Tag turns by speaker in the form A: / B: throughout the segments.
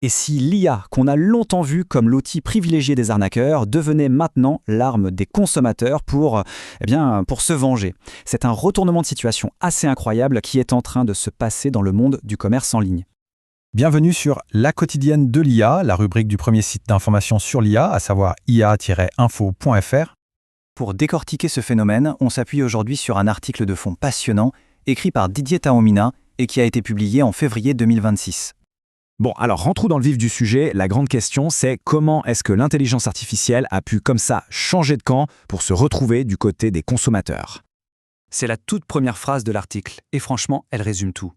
A: Et si l'IA, qu'on a longtemps vu comme l'outil privilégié des arnaqueurs, devenait maintenant l'arme des consommateurs pour se venger. C'est un retournement de situation assez incroyable qui est en train de se passer dans le monde du commerce en ligne.
B: Bienvenue sur La Quotidienne de l'IA, la rubrique du premier site d'information sur l'IA, à savoir ia-info.fr.
A: Pour décortiquer ce phénomène, on s'appuie aujourd'hui sur un article de fond passionnant, écrit par Didier Taormina et qui a été publié en février 2026.
C: Bon, alors rentrons dans le vif du sujet. La grande question, c'est comment est-ce que l'intelligence artificielle a pu comme ça changer de camp pour se retrouver du côté des consommateurs?
A: C'est la toute première phrase de l'article, et franchement, elle résume tout.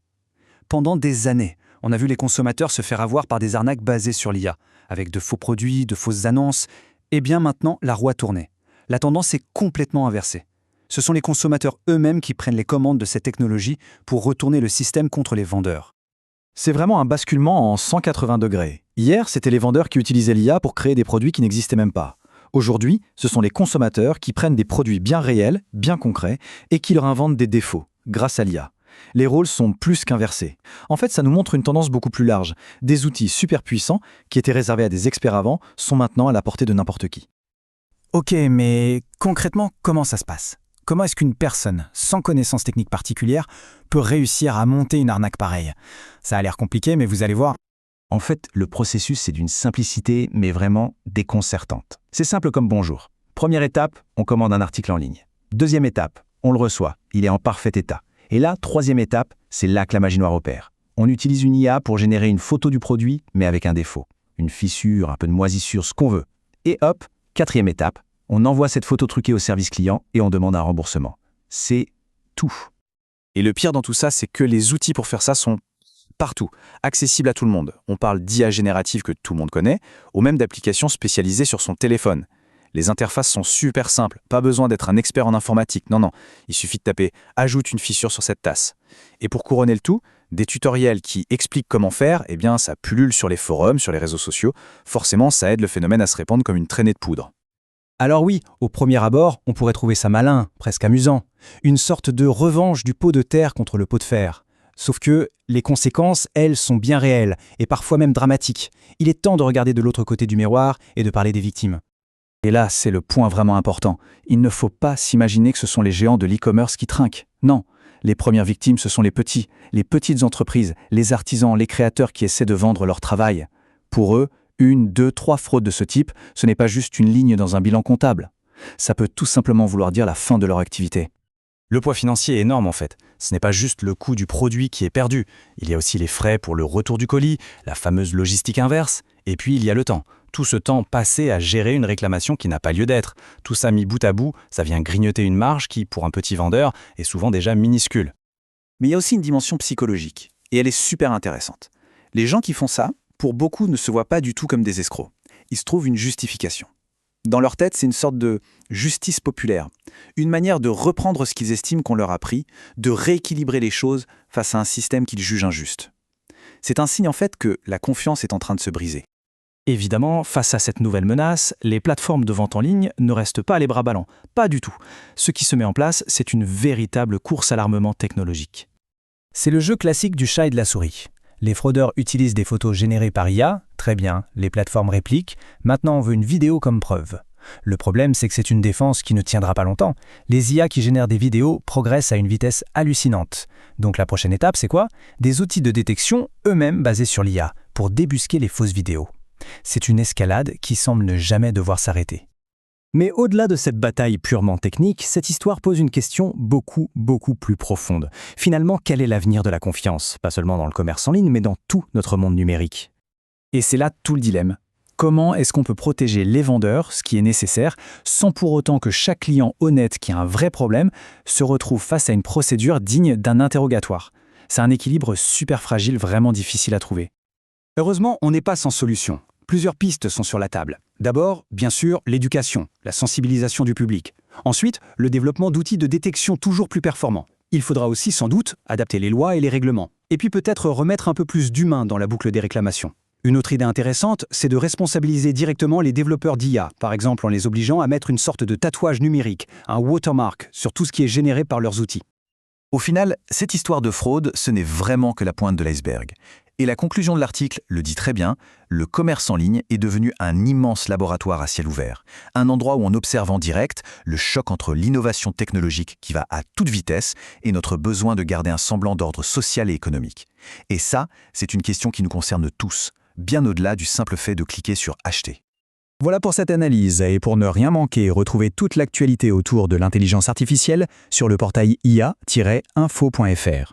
A: Pendant des années, on a vu les consommateurs se faire avoir par des arnaques basées sur l'IA, avec de faux produits, de fausses annonces. Et bien maintenant, la roue a tourné. La tendance est complètement inversée. Ce sont les consommateurs eux-mêmes qui prennent les commandes de cette technologie pour retourner le système contre les vendeurs.
C: C'est vraiment un basculement en 180 degrés. Hier, c'était les vendeurs qui utilisaient l'IA pour créer des produits qui n'existaient même pas. Aujourd'hui, ce sont les consommateurs qui prennent des produits bien réels, bien concrets, et qui leur inventent des défauts, grâce à l'IA. Les rôles sont plus qu'inversés. En fait, ça nous montre une tendance beaucoup plus large. Des outils super puissants, qui étaient réservés à des experts avant, sont maintenant à la portée de n'importe qui.
B: Ok, mais concrètement, comment ça se passe ? Comment est-ce qu'une personne, sans connaissance technique particulière, peut réussir à monter une arnaque pareille ? Ça a l'air compliqué, mais vous allez voir.
D: En fait, le processus, c'est d'une simplicité, mais vraiment déconcertante. C'est simple comme bonjour. Première étape, on commande un article en ligne. Deuxième étape, on le reçoit. Il est en parfait état. Et là, troisième étape, c'est là que la magie noire opère. On utilise une IA pour générer une photo du produit, mais avec un défaut. Une fissure, un peu de moisissure, ce qu'on veut. Et hop, quatrième étape, on envoie cette photo truquée au service client et on demande un remboursement. C'est tout.
C: Et le pire dans tout ça, c'est que les outils pour faire ça sont partout, accessibles à tout le monde. On parle d'IA générative que tout le monde connaît, ou même d'applications spécialisées sur son téléphone. Les interfaces sont super simples, pas besoin d'être un expert en informatique, non, il suffit de taper « Ajoute une fissure sur cette tasse ». Et pour couronner le tout, des tutoriels qui expliquent comment faire, ça pullule sur les forums, sur les réseaux sociaux. Forcément, ça aide le phénomène à se répandre comme une traînée de poudre.
B: Alors oui, au premier abord, on pourrait trouver ça malin, presque amusant. Une sorte de revanche du pot de terre contre le pot de fer. Sauf que les conséquences, elles, sont bien réelles, et parfois même dramatiques. Il est temps de regarder de l'autre côté du miroir et de parler des victimes.
A: Et là, c'est le point vraiment important. Il ne faut pas s'imaginer que ce sont les géants de l'e-commerce qui trinquent. Non, les premières victimes, ce sont les petites entreprises, les artisans, les créateurs qui essaient de vendre leur travail. Pour eux, 1, 2, 3 fraudes de ce type, ce n'est pas juste une ligne dans un bilan comptable. Ça peut tout simplement vouloir dire la fin de leur activité.
C: Le poids financier est énorme en fait. Ce n'est pas juste le coût du produit qui est perdu. Il y a aussi les frais pour le retour du colis, la fameuse logistique inverse, et puis il y a le temps. Tout ce temps passé à gérer une réclamation qui n'a pas lieu d'être. Tout ça mis bout à bout, ça vient grignoter une marge qui, pour un petit vendeur, est souvent déjà minuscule.
A: Mais il y a aussi une dimension psychologique, et elle est super intéressante. Les gens qui font ça, pour beaucoup, ne se voient pas du tout comme des escrocs. Ils se trouvent une justification. Dans leur tête, c'est une sorte de justice populaire, une manière de reprendre ce qu'ils estiment qu'on leur a pris, de rééquilibrer les choses face à un système qu'ils jugent injuste. C'est un signe en fait que la confiance est en train de se briser.
B: Évidemment, face à cette nouvelle menace, les plateformes de vente en ligne ne restent pas les bras ballants. Pas du tout. Ce qui se met en place, c'est une véritable course à l'armement technologique. C'est le jeu classique du chat et de la souris. Les fraudeurs utilisent des photos générées par IA, très bien, les plateformes répliquent, maintenant on veut une vidéo comme preuve. Le problème, c'est que c'est une défense qui ne tiendra pas longtemps. Les IA qui génèrent des vidéos progressent à une vitesse hallucinante. Donc la prochaine étape, c'est quoi ? Des outils de détection, eux-mêmes basés sur l'IA, pour débusquer les fausses vidéos. C'est une escalade qui semble ne jamais devoir s'arrêter. Mais au-delà de cette bataille purement technique, cette histoire pose une question beaucoup plus profonde. Finalement, quel est l'avenir de la confiance ? Pas seulement dans le commerce en ligne, mais dans tout notre monde numérique.
A: Et c'est là tout le dilemme. Comment est-ce qu'on peut protéger les vendeurs, ce qui est nécessaire, sans pour autant que chaque client honnête qui a un vrai problème se retrouve face à une procédure digne d'un interrogatoire ? C'est un équilibre super fragile, vraiment difficile à trouver. Heureusement, on n'est pas sans solution. Plusieurs pistes sont sur la table. D'abord, bien sûr, l'éducation, la sensibilisation du public. Ensuite, le développement d'outils de détection toujours plus performants. Il faudra aussi, sans doute, adapter les lois et les règlements. Et puis peut-être remettre un peu plus d'humain dans la boucle des réclamations. Une autre idée intéressante, c'est de responsabiliser directement les développeurs d'IA, par exemple en les obligeant à mettre une sorte de tatouage numérique, un watermark, sur tout ce qui est généré par leurs outils.
D: Au final, cette histoire de fraude, ce n'est vraiment que la pointe de l'iceberg.
C: Et la conclusion de l'article le dit très bien, le commerce en ligne est devenu un immense laboratoire à ciel ouvert, un endroit où on observe en direct le choc entre l'innovation technologique qui va à toute vitesse et notre besoin de garder un semblant d'ordre social et économique. Et ça, c'est une question qui nous concerne tous, bien au-delà du simple fait de cliquer sur « Acheter ».
A: Voilà pour cette analyse, et pour ne rien manquer, retrouvez toute l'actualité autour de l'intelligence artificielle sur le portail ia-info.fr.